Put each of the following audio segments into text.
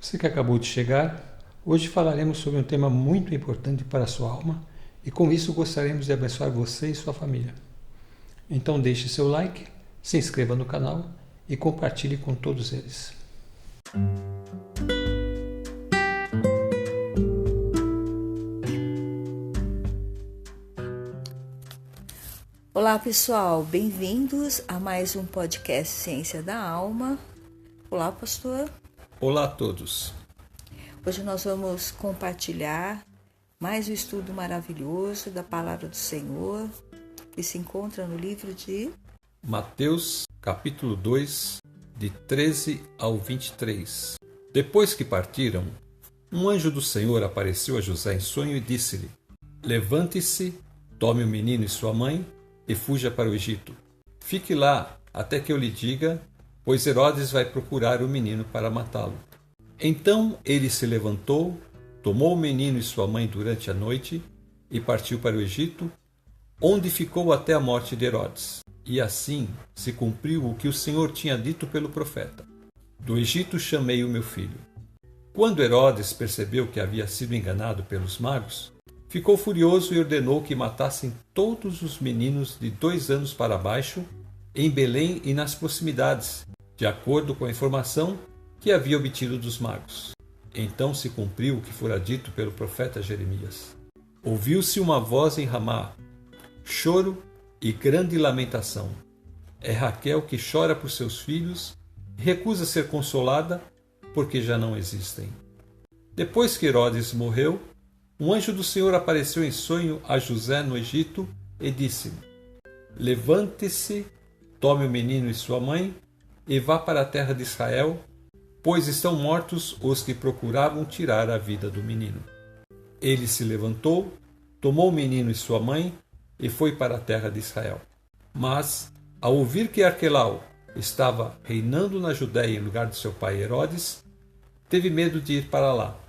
Você que acabou de chegar, hoje falaremos sobre um tema muito importante para a sua alma e com isso gostaríamos de abençoar você e sua família. Então deixe seu like, se inscreva no canal e compartilhe com todos eles. Olá pessoal, bem-vindos a mais um podcast Ciência da Alma. Olá pastor. Olá a todos. Hoje nós vamos compartilhar mais um estudo maravilhoso da Palavra do Senhor que se encontra no livro de Mateus, capítulo 2, de 13 ao 23. Depois que partiram, um anjo do Senhor apareceu a José em sonho e disse-lhe: Levante-se, tome o menino e sua mãe e fuja para o Egito. Fique lá até que eu lhe diga, pois Herodes vai procurar o menino para matá-lo. Então ele se levantou, tomou o menino e sua mãe durante a noite e partiu para o Egito, onde ficou até a morte de Herodes. E assim se cumpriu o que o Senhor tinha dito pelo profeta: Do Egito chamei o meu filho. Quando Herodes percebeu que havia sido enganado pelos magos, ficou furioso e ordenou que matassem todos os meninos de 2 anos para baixo em Belém e nas proximidades, de acordo com a informação que havia obtido dos magos. Então se cumpriu o que fora dito pelo profeta Jeremias. Ouviu-se uma voz em Ramá, choro e grande lamentação. É Raquel que chora por seus filhos e recusa ser consolada porque já não existem. Depois que Herodes morreu, um anjo do Senhor apareceu em sonho a José no Egito e disse-lhe: Levante-se, tome o menino e sua mãe e vá para a terra de Israel, pois estão mortos os que procuravam tirar a vida do menino. Ele se levantou, tomou o menino e sua mãe e foi para a terra de Israel. Mas, ao ouvir que Arquelau estava reinando na Judéia em lugar de seu pai Herodes, teve medo de ir para lá.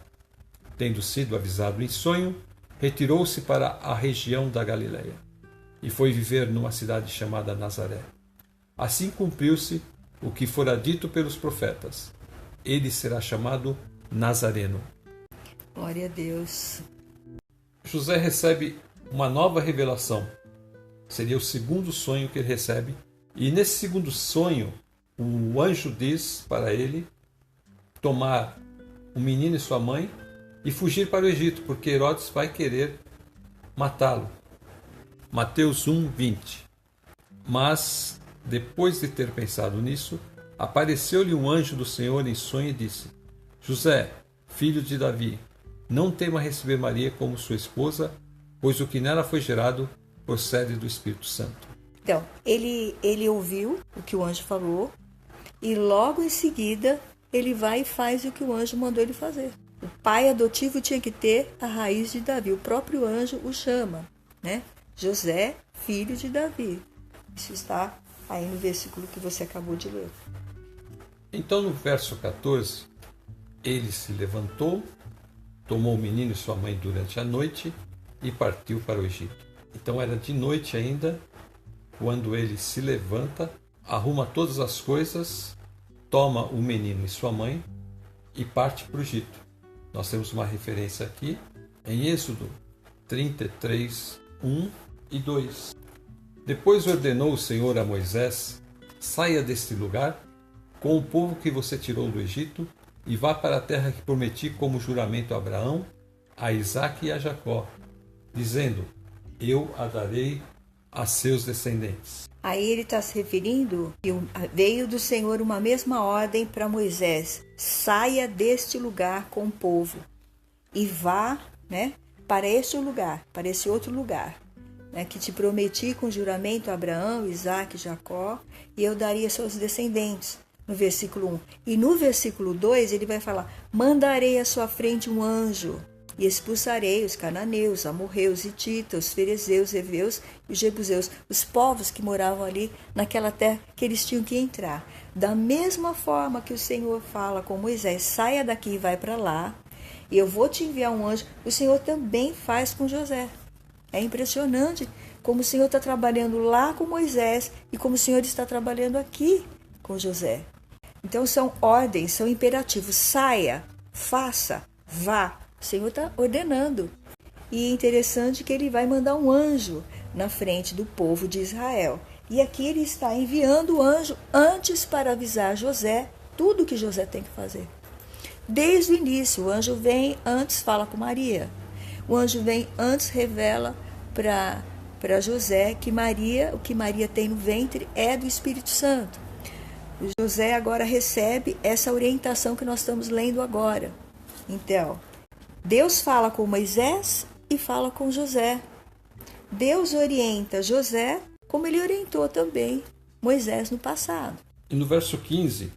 Tendo sido avisado em sonho, retirou-se para a região da Galileia e foi viver numa cidade chamada Nazaré. Assim cumpriu-se o que fora dito pelos profetas: ele será chamado Nazareno. Glória a Deus. José recebe uma nova revelação. Seria o segundo sonho que ele recebe. E nesse segundo sonho, o anjo diz para ele tomar o menino e sua mãe e fugir para o Egito, porque Herodes vai querer matá-lo. Mateus 1:20. Mas, depois de ter pensado nisso, apareceu-lhe um anjo do Senhor em sonho e disse: José, filho de Davi, não tema receber Maria como sua esposa, pois o que nela foi gerado procede do Espírito Santo. Então, ele ouviu o que o anjo falou e logo em seguida ele vai e faz o que o anjo mandou ele fazer. O pai adotivo tinha que ter a raiz de Davi. O próprio anjo o chama, né? José, filho de Davi. Isso está aí no versículo que você acabou de ler. Então, no verso 14, ele se levantou, tomou o menino e sua mãe durante a noite e partiu para o Egito. Então, era de noite ainda, quando ele se levanta, arruma todas as coisas, toma o menino e sua mãe e parte para o Egito. Nós temos uma referência aqui em Êxodo 33, 1 e 2. Depois ordenou o Senhor a Moisés: saia deste lugar com o povo que você tirou do Egito e vá para a terra que prometi como juramento a Abraão, a Isaque e a Jacó, dizendo: eu a darei a seus descendentes. Aí ele está se referindo que veio do Senhor uma mesma ordem para Moisés: saia deste lugar com o povo e vá, né, para este lugar, para esse outro lugar, né, que te prometi com juramento a Abraão, Isaque e Jacó, e eu daria a seus descendentes. No versículo 1. E no versículo 2 ele vai falar: mandarei à sua frente um anjo e expulsarei os cananeus, amorreus, hititas, os ferezeus, heveus e os jebuseus, os povos que moravam ali naquela terra que eles tinham que entrar. Da mesma forma que o Senhor fala com Moisés: saia daqui e vai para lá, e eu vou te enviar um anjo, o Senhor também faz com José. É impressionante como o Senhor está trabalhando lá com Moisés e como o Senhor está trabalhando aqui com José. Então são ordens, são imperativos: saia, faça, vá. O Senhor está ordenando. E é interessante que ele vai mandar um anjo na frente do povo de Israel. E aqui ele está enviando o anjo antes para avisar José tudo que José tem que fazer. Desde o início, o anjo vem antes, fala com Maria. O anjo vem antes, revela para José que o que Maria tem no ventre é do Espírito Santo. José agora recebe essa orientação que nós estamos lendo agora. Então, Deus fala com Moisés e fala com José. Deus orienta José como ele orientou também Moisés no passado. E no verso 15,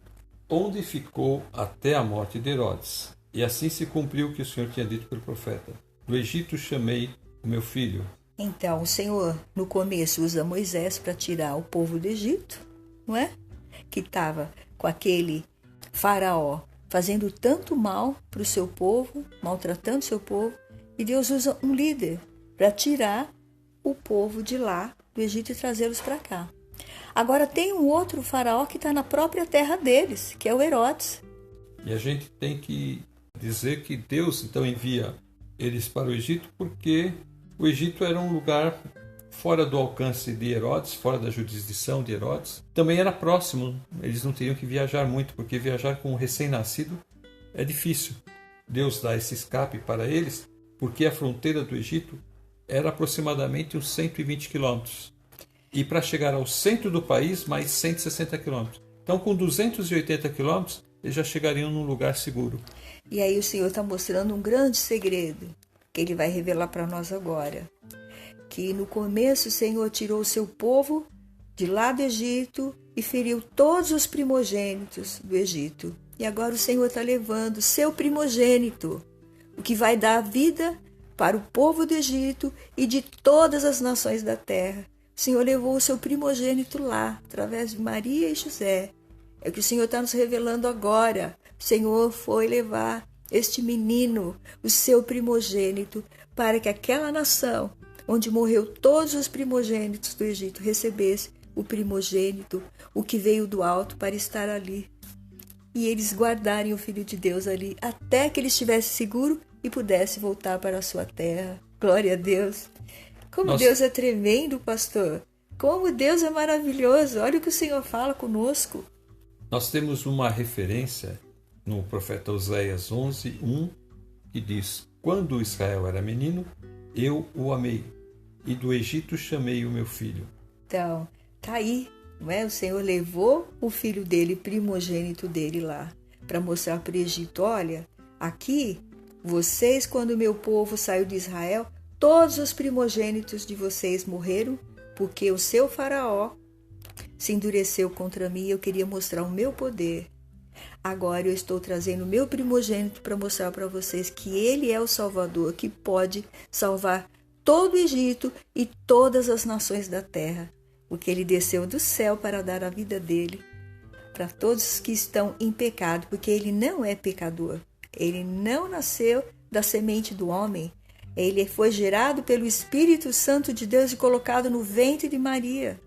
onde ficou até a morte de Herodes. E assim se cumpriu o que o Senhor tinha dito pelo profeta. Do Egito chamei o meu filho. Então, o Senhor, no começo, usa Moisés para tirar o povo do Egito, não é? Que estava com aquele faraó fazendo tanto mal para o seu povo, maltratando o seu povo. E Deus usa um líder para tirar o povo de lá, do Egito, e trazê-los para cá. Agora tem um outro faraó que está na própria terra deles, que é o Herodes. E a gente tem que dizer que Deus então envia eles para o Egito porque o Egito era um lugar fora do alcance de Herodes, fora da jurisdição de Herodes. Também era próximo, eles não teriam que viajar muito, porque viajar com um recém-nascido é difícil. Deus dá esse escape para eles porque a fronteira do Egito era aproximadamente uns 120 quilômetros. E para chegar ao centro do país, mais 160 quilômetros. Então, com 280 quilômetros, eles já chegariam num lugar seguro. E aí o Senhor está mostrando um grande segredo, que Ele vai revelar para nós agora. Que no começo o Senhor tirou o seu povo de lá do Egito e feriu todos os primogênitos do Egito. E agora o Senhor está levando o seu primogênito, o que vai dar vida para o povo do Egito e de todas as nações da terra. O Senhor levou o seu primogênito lá, através de Maria e José. É o que o Senhor está nos revelando agora. O Senhor foi levar este menino, o seu primogênito, para que aquela nação, onde morreu todos os primogênitos do Egito, recebesse o primogênito, o que veio do alto, para estar ali. E eles guardarem o Filho de Deus ali, até que ele estivesse seguro e pudesse voltar para a sua terra. Glória a Deus! Como Deus é tremendo, pastor! Como Deus é maravilhoso! Olha o que o Senhor fala conosco. Nós temos uma referência no profeta Oséias 11:1, que diz: Quando Israel era menino, eu o amei, e do Egito chamei o meu filho. Então, tá aí, não é? O Senhor levou o filho dele, primogênito dele lá, para mostrar para o Egito: olha, aqui, vocês, quando o meu povo saiu de Israel, todos os primogênitos de vocês morreram, porque o seu faraó se endureceu contra mim e eu queria mostrar o meu poder. Agora eu estou trazendo o meu primogênito para mostrar para vocês que ele é o Salvador, que pode salvar todo o Egito e todas as nações da terra, porque ele desceu do céu para dar a vida dele para todos que estão em pecado, porque ele não é pecador. Ele não nasceu da semente do homem. Ele foi gerado pelo Espírito Santo de Deus e colocado no ventre de Maria.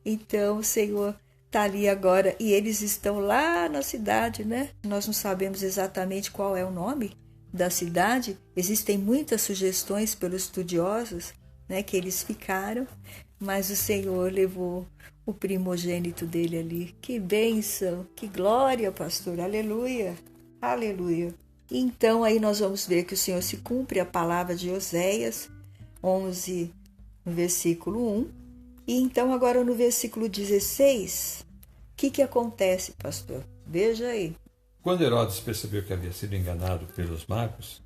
Então o Senhor está ali agora e eles estão lá na cidade, né? Nós não sabemos exatamente qual é o nome da cidade. Existem muitas sugestões pelos estudiosos, né, que eles ficaram, mas o Senhor levou o primogênito dele ali. Que bênção, que glória, pastor. Aleluia, aleluia. Então aí nós vamos ver que o Senhor se cumpre a palavra de Oséias 11, no versículo 1. E então agora no versículo 16, o que acontece, pastor? Veja aí. Quando Herodes percebeu que havia sido enganado pelos magos,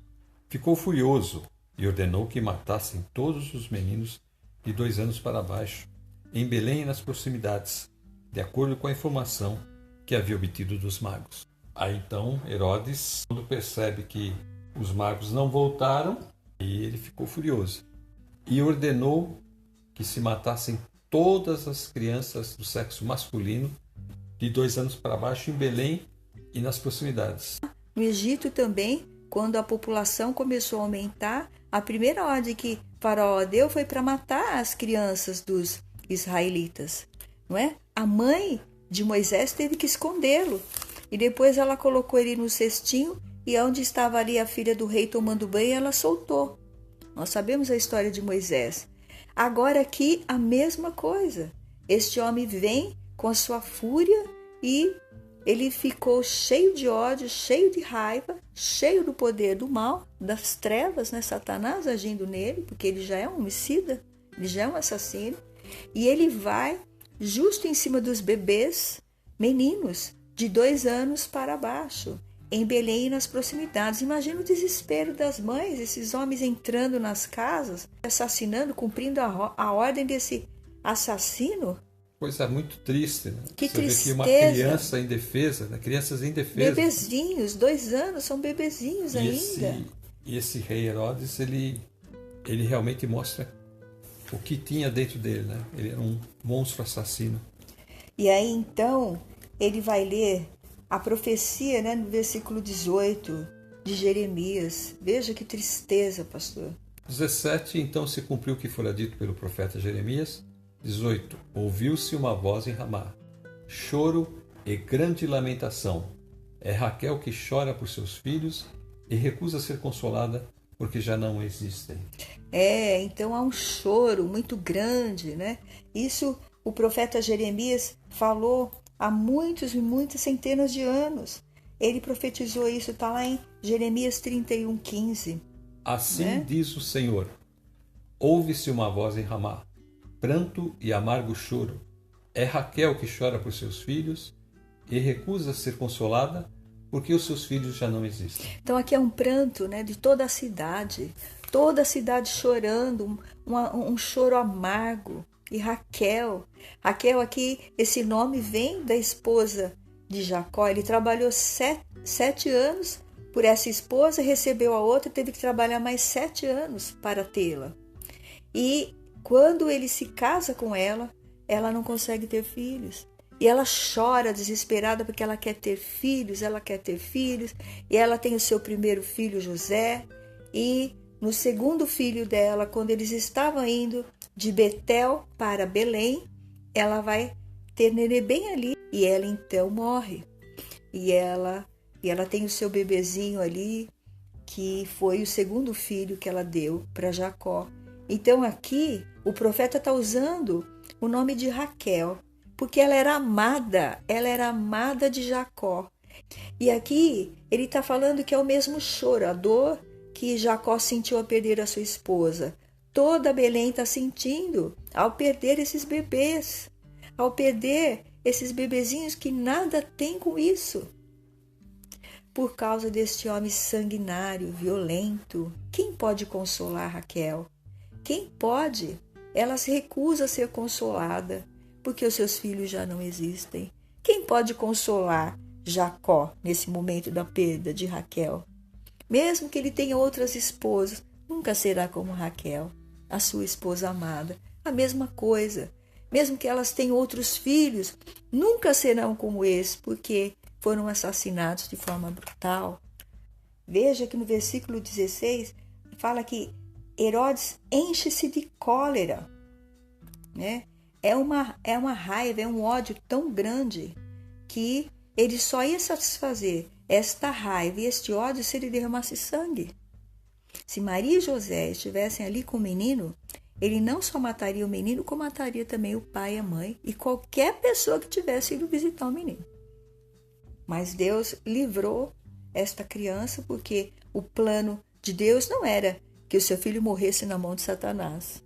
ficou furioso e ordenou que matassem todos os meninos de 2 anos para baixo, em Belém e nas proximidades, de acordo com a informação que havia obtido dos magos. Aí então Herodes, quando percebe que os magos não voltaram, e ele ficou furioso e ordenou que se matassem todas as crianças do sexo masculino de 2 anos para baixo em Belém e nas proximidades. No Egito também, quando a população começou a aumentar, a primeira ordem que Faraó deu foi para matar as crianças dos israelitas, não é? A mãe de Moisés teve que escondê-lo e depois ela colocou ele no cestinho e onde estava ali a filha do rei tomando banho, ela soltou. Nós sabemos a história de Moisés. Agora aqui a mesma coisa. Este homem vem com a sua fúria e ele ficou cheio de ódio, cheio de raiva, cheio do poder do mal, das trevas, né? Satanás agindo nele, porque ele já é um homicida, ele já é um assassino. E ele vai justo em cima dos bebês, meninos de 2 anos para baixo, em Belém e nas proximidades. Imagina o desespero das mães, esses homens entrando nas casas, assassinando, cumprindo a ordem desse assassino. Coisa muito triste, né? Que Você tristeza. vê que uma criança indefesa, né? Crianças indefesas. Bebezinhos, 2 anos, são bebezinhos ainda. E esse rei Herodes, ele realmente mostra o que tinha dentro dele, né? Ele era um monstro assassino. E aí então ele vai ler a profecia, né, no versículo 18 de Jeremias. Veja que tristeza, pastor. 17, então se cumpriu o que fora dito pelo profeta Jeremias. 18, ouviu-se uma voz em Ramá, choro e grande lamentação. É Raquel que chora por seus filhos e recusa ser consolada porque já não existem. Então há um choro muito grande, né? Isso o profeta Jeremias falou há muitas e muitas centenas de anos. Ele profetizou isso, está lá em Jeremias 31:15. Assim, né? diz o Senhor, ouve-se uma voz em Ramá, pranto e amargo choro. É Raquel que chora por seus filhos e recusa ser consolada porque os seus filhos já não existem. Então aqui é um pranto, né, de toda a cidade chorando, um choro amargo. E Raquel aqui, esse nome vem da esposa de Jacó. Ele trabalhou 7 anos por essa esposa, recebeu a outra, teve que trabalhar mais 7 anos para tê-la. E quando ele se casa com ela, ela não consegue ter filhos. E ela chora desesperada porque ela quer ter filhos, E ela tem o seu primeiro filho, José. E no segundo filho dela, quando eles estavam indo de Betel para Belém, ela vai ter nenê bem ali. E ela então morre. E ela tem o seu bebezinho ali, que foi o segundo filho que ela deu para Jacó. Então aqui o profeta está usando o nome de Raquel, porque ela era amada de Jacó. E aqui ele está falando que é o mesmo choro, a dor que Jacó sentiu ao perder a sua esposa. Toda Belém está sentindo ao perder esses bebês, ao perder esses bebezinhos que nada tem com isso. Por causa deste homem sanguinário, violento, quem pode consolar Raquel? Quem pode? Ela se recusa a ser consolada, porque os seus filhos já não existem. Quem pode consolar Jacó nesse momento da perda de Raquel? Mesmo que ele tenha outras esposas, nunca será como Raquel, a sua esposa amada. A mesma coisa. Mesmo que elas tenham outros filhos, nunca serão como esse, porque foram assassinados de forma brutal. Veja que no versículo 16 fala que Herodes enche-se de cólera, né? É uma raiva, é um ódio tão grande que ele só ia satisfazer esta raiva e este ódio se ele derramasse sangue. Se Maria e José estivessem ali com o menino, ele não só mataria o menino, como mataria também o pai e a mãe e qualquer pessoa que tivesse ido visitar o menino. Mas Deus livrou esta criança porque o plano de Deus não era que o seu filho morresse na mão de Satanás.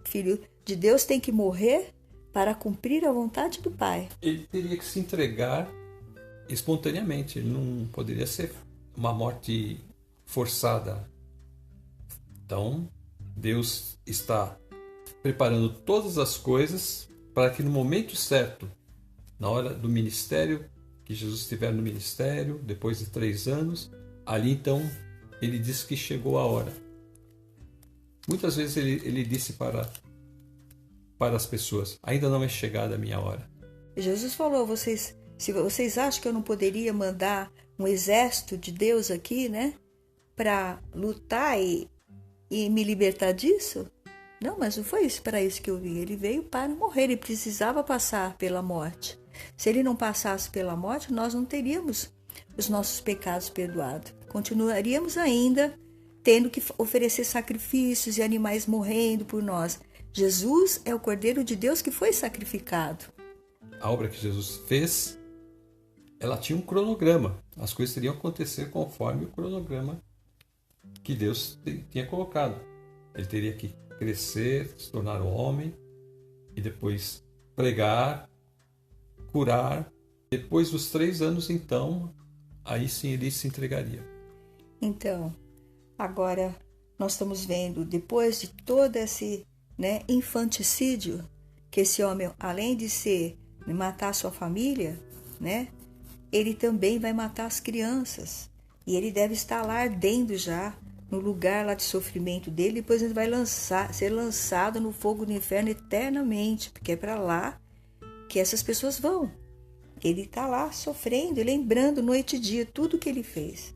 O filho de Deus tem que morrer para cumprir a vontade do Pai. Ele teria que se entregar espontaneamente. Ele não poderia ser uma morte forçada. Então, Deus está preparando todas as coisas para que no momento certo, na hora do ministério, que Jesus estiver no ministério, depois de 3 anos, ali então ele disse que chegou a hora. Muitas vezes ele disse para as pessoas, ainda não é chegada a minha hora. Jesus falou, se vocês acham que eu não poderia mandar um exército de Deus aqui, né, para lutar e me libertar disso? Não, mas não foi para isso que eu vim. Ele veio para morrer, ele precisava passar pela morte. Se ele não passasse pela morte, nós não teríamos os nossos pecados perdoados. continuaríamos ainda tendo que oferecer sacrifícios e animais morrendo por nós. Jesus é o Cordeiro de Deus que foi sacrificado. A obra que Jesus fez, ela tinha um cronograma. As coisas teriam que acontecer conforme o cronograma que Deus tinha colocado. Ele teria que crescer, se tornar um homem e depois pregar, curar. Depois dos 3 anos, então, aí sim ele se entregaria. Então, agora nós estamos vendo, depois de todo esse infanticídio, que esse homem, além de matar sua família, ele também vai matar as crianças. E ele deve estar lá ardendo já, no lugar lá de sofrimento dele, depois ele vai ser lançado no fogo do inferno eternamente, porque é para lá que essas pessoas vão. Ele está lá sofrendo e lembrando noite e dia tudo que ele fez.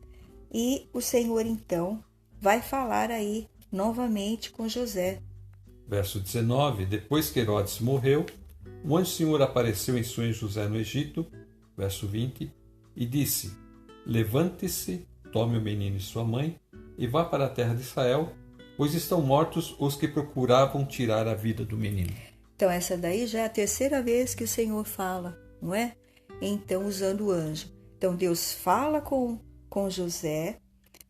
E o Senhor, então, vai falar aí novamente com José. Verso 19, depois que Herodes morreu, o anjo do Senhor apareceu em sonho a José no Egito, verso 20, e disse: levante-se, tome o menino e sua mãe, e vá para a terra de Israel, pois estão mortos os que procuravam tirar a vida do menino. Então essa daí já é a 3ª vez que o Senhor fala, não é? Então, usando o anjo. Então Deus fala com José,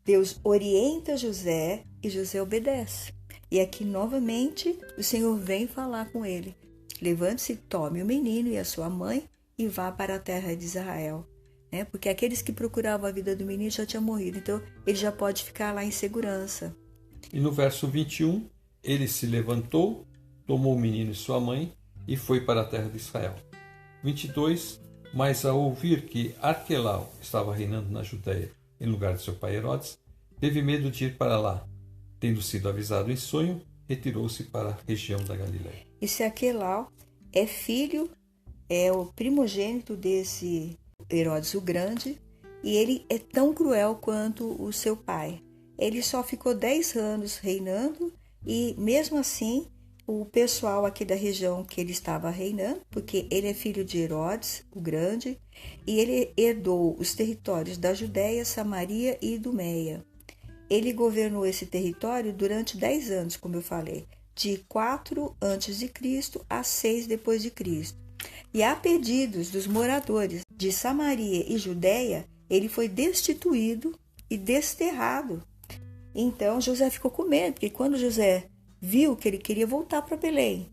Deus orienta José e José obedece. E aqui novamente o Senhor vem falar com ele. Levante-se, tome o menino e a sua mãe e vá para a terra de Israel. Porque aqueles que procuravam a vida do menino já tinham morrido. Então ele já pode ficar lá em segurança. E no verso 21, ele se levantou, tomou o menino e sua mãe e foi para a terra de Israel. 22, mas ao ouvir que Arquelau estava reinando na Judéia em lugar de seu pai Herodes, teve medo de ir para lá. Tendo sido avisado em sonho, retirou-se para a região da Galiléia. Esse Arquelau é filho, é o primogênito desse Herodes o Grande, e ele é tão cruel quanto o seu pai. Ele só ficou 10 anos reinando e, mesmo assim, o pessoal aqui da região que ele estava reinando, porque ele é filho de Herodes o Grande, e ele herdou os territórios da Judéia, Samaria e Idumeia. Ele governou esse território durante 10 anos, como eu falei, de 4 a.C. a 6 depois de Cristo. E a pedidos dos moradores de Samaria e Judéia, ele foi destituído e desterrado. Então José ficou com medo, porque quando José viu que ele queria voltar para Belém,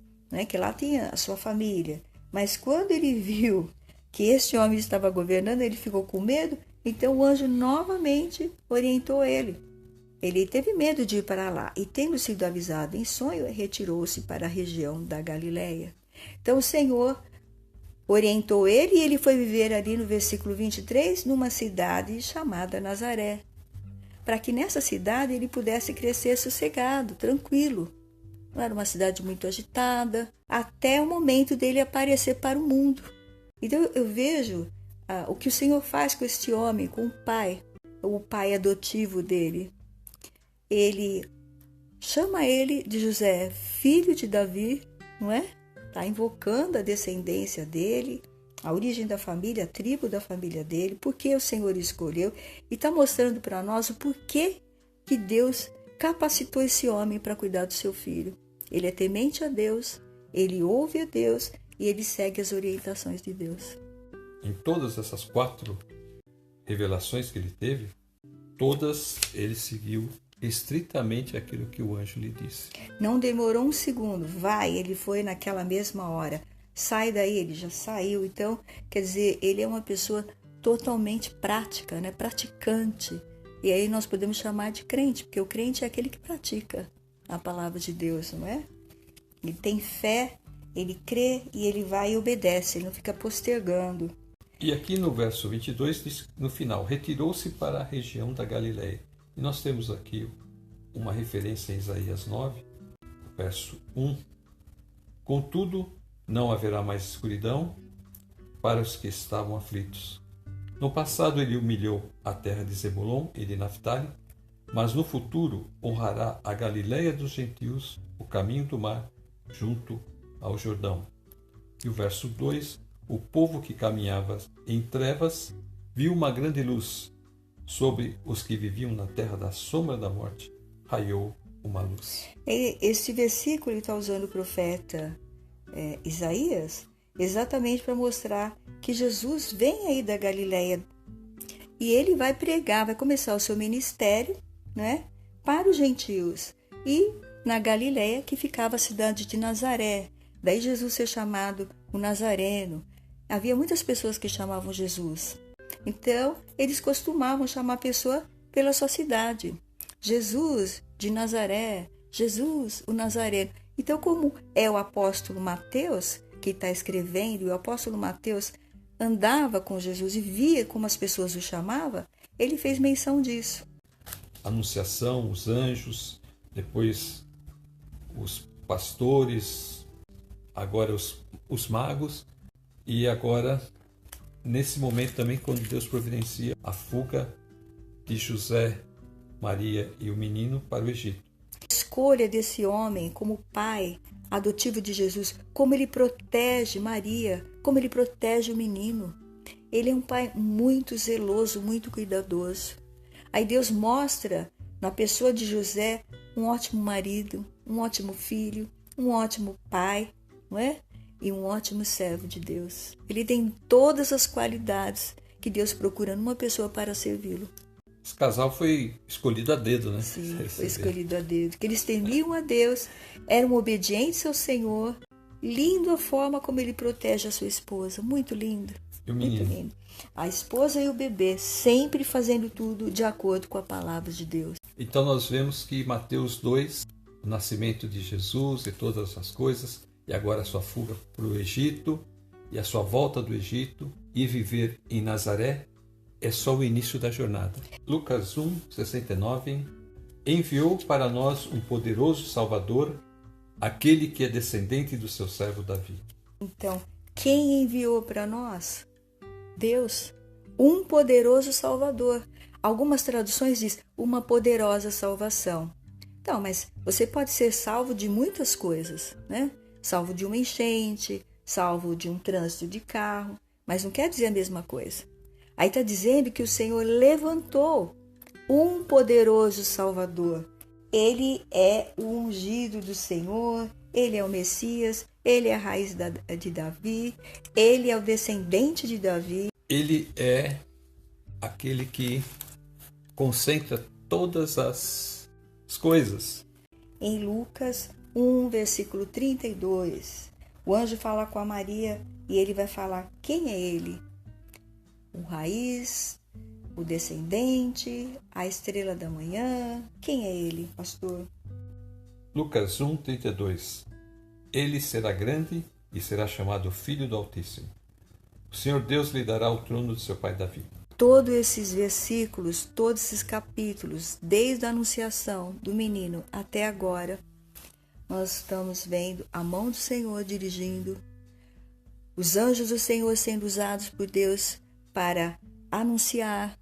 que lá tinha a sua família, mas quando ele viu que esse homem estava governando, ele ficou com medo, então o anjo novamente orientou ele. Ele teve medo de ir para lá e, tendo sido avisado em sonho, retirou-se para a região da Galiléia. Então o Senhor orientou ele e ele foi viver ali no versículo 23, numa cidade chamada Nazaré, para que nessa cidade ele pudesse crescer sossegado, tranquilo. Não era uma cidade muito agitada, até o momento dele aparecer para o mundo. Então eu vejo o que o Senhor faz com este homem, com o pai adotivo dele. Ele chama ele de José, filho de Davi, não é? Está invocando a descendência dele, a origem da família, a tribo da família dele, porque o Senhor escolheu, e está mostrando para nós o porquê que Deus capacitou esse homem para cuidar do seu filho. Ele é temente a Deus, ele ouve a Deus e ele segue as orientações de Deus. Em todas essas 4 revelações que ele teve, todas ele seguiu estritamente aquilo que o anjo lhe disse. Não demorou um segundo, ele foi naquela mesma hora. Sai daí, ele já saiu. Então, quer dizer, ele é uma pessoa totalmente prática, praticante. E aí nós podemos chamar de crente, porque o crente é aquele que pratica a palavra de Deus, não é? Ele tem fé, ele crê e ele vai e obedece, ele não fica postergando. E aqui no verso 22 diz, no final, retirou-se para a região da Galiléia. E nós temos aqui uma referência em Isaías 9, verso 1. Contudo, não haverá mais escuridão para os que estavam aflitos. No passado ele humilhou a terra de Zebulon e de Naftali, mas no futuro honrará a Galiléia dos gentios, o caminho do mar, junto ao Jordão. E o verso 2, o povo que caminhava em trevas viu uma grande luz, sobre os que viviam na terra da sombra da morte, raiou uma luz. Esse versículo ele está usando o profeta Isaías exatamente para mostrar que Jesus vem aí da Galileia e ele vai pregar, vai começar o seu ministério, né, para os gentios. E na Galileia, que ficava a cidade de Nazaré. Daí Jesus ser chamado o Nazareno. Havia muitas pessoas que chamavam Jesus. Então, eles costumavam chamar a pessoa pela sua cidade. Jesus de Nazaré, Jesus o Nazareno. Então, como é o apóstolo Mateus que está escrevendo, e o apóstolo Mateus andava com Jesus e via como as pessoas o chamavam, ele fez menção disso. Anunciação, os anjos, depois os pastores, agora os magos, e agora, nesse momento também, quando Deus providencia a fuga de José, Maria e o menino para o Egito. A escolha desse homem como pai adotivo de Jesus, como ele protege Maria, como ele protege o menino. Ele é um pai muito zeloso, muito cuidadoso. Aí Deus mostra na pessoa de José um ótimo marido, um ótimo filho, um ótimo pai, não é? E um ótimo servo de Deus. Ele tem todas as qualidades que Deus procura numa pessoa para servi-lo. Esse casal foi escolhido a dedo, né? Sim, foi escolhido a dedo. Porque eles temiam a Deus, eram obedientes ao Senhor. Lindo a forma como ele protege a sua esposa. Muito lindo. E o menino? Muito lindo. A esposa e o bebê sempre fazendo tudo de acordo com a palavra de Deus. Então nós vemos que Mateus 2, o nascimento de Jesus e todas as coisas, e agora a sua fuga para o Egito e a sua volta do Egito e viver em Nazaré, é só o início da jornada. Lucas 1, 69, enviou para nós um poderoso Salvador, aquele que é descendente do seu servo Davi. Então, quem enviou para nós? Deus. Um poderoso Salvador. Algumas traduções dizem uma poderosa salvação. Então, mas você pode ser salvo de muitas coisas, né? Salvo de uma enchente, salvo de um trânsito de carro, mas não quer dizer a mesma coisa. Aí está dizendo que o Senhor levantou um poderoso Salvador. Ele é o ungido do Senhor, ele é o Messias, ele é a raiz de Davi, ele é o descendente de Davi. Ele é aquele que concentra todas as coisas. Em Lucas 1, versículo 32, o anjo fala com a Maria e ele vai falar quem é ele. O raiz, o descendente, a estrela da manhã. Quem é ele, pastor? Lucas 1, 32. Ele será grande e será chamado Filho do Altíssimo. O Senhor Deus lhe dará o trono de seu pai Davi. Todos esses versículos, todos esses capítulos, desde a anunciação do menino até agora, nós estamos vendo a mão do Senhor dirigindo, os anjos do Senhor sendo usados por Deus para anunciar,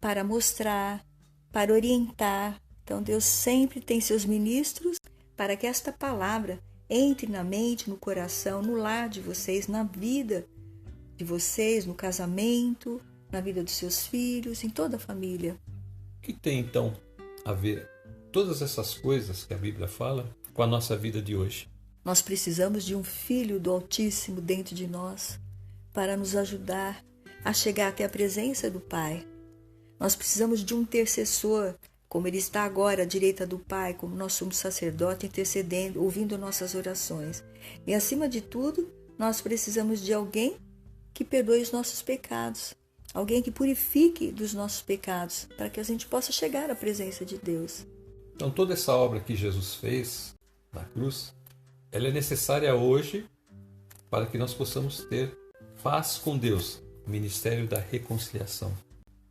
para mostrar, para orientar. Então Deus sempre tem seus ministros para que esta palavra entre na mente, no coração, no lar de vocês, na vida de vocês, no casamento, na vida dos seus filhos, em toda a família. O que tem então a ver todas essas coisas que a Bíblia fala com a nossa vida de hoje? Nós precisamos de um Filho do Altíssimo dentro de nós para nos ajudar a chegar até a presença do Pai. Nós precisamos de um intercessor, como ele está agora à direita do Pai, como nós somos sacerdote, intercedendo, ouvindo nossas orações. E acima de tudo, nós precisamos de alguém que perdoe os nossos pecados, alguém que purifique dos nossos pecados, para que a gente possa chegar à presença de Deus. Então toda essa obra que Jesus fez na cruz, ela é necessária hoje para que nós possamos ter paz com Deus, o ministério da reconciliação,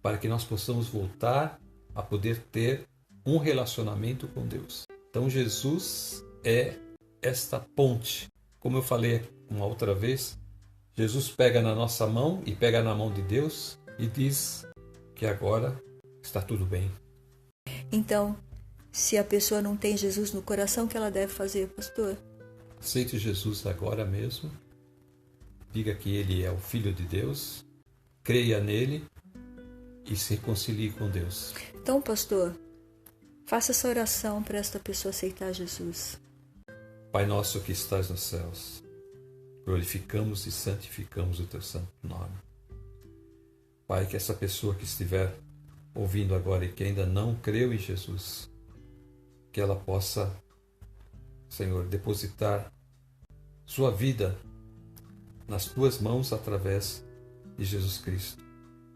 para que nós possamos voltar a poder ter um relacionamento com Deus. Então Jesus é esta ponte. Como eu falei uma outra vez, Jesus pega na nossa mão e pega na mão de Deus e diz que agora está tudo bem. Então, se a pessoa não tem Jesus no coração, o que ela deve fazer, pastor? Aceite Jesus agora mesmo. Diga que Ele é o Filho de Deus. Creia nele e se reconcilie com Deus. Então, pastor, faça essa oração para esta pessoa aceitar Jesus. Pai nosso que estás nos céus, glorificamos e santificamos o teu santo nome. Pai, que essa pessoa que estiver ouvindo agora e que ainda não creu em Jesus, que ela possa, Senhor, depositar sua vida nas tuas mãos através de Jesus Cristo.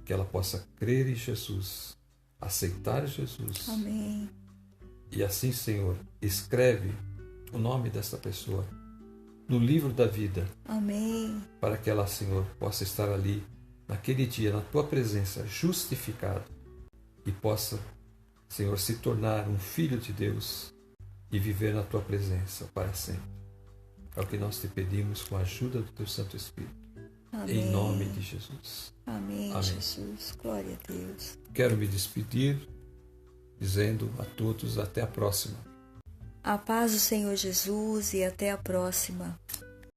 Que ela possa crer em Jesus, aceitar Jesus. Amém. E assim, Senhor, escreve o nome dessa pessoa no livro da vida. Amém. Para que ela, Senhor, possa estar ali naquele dia, na tua presença, justificado e possa, Senhor, se tornar um filho de Deus e viver na tua presença para sempre. É o que nós te pedimos com a ajuda do teu Santo Espírito. Amém. Em nome de Jesus. Amém, Amém. Jesus. Glória a Deus. Quero me despedir dizendo a todos até a próxima. A paz do Senhor Jesus e até a próxima.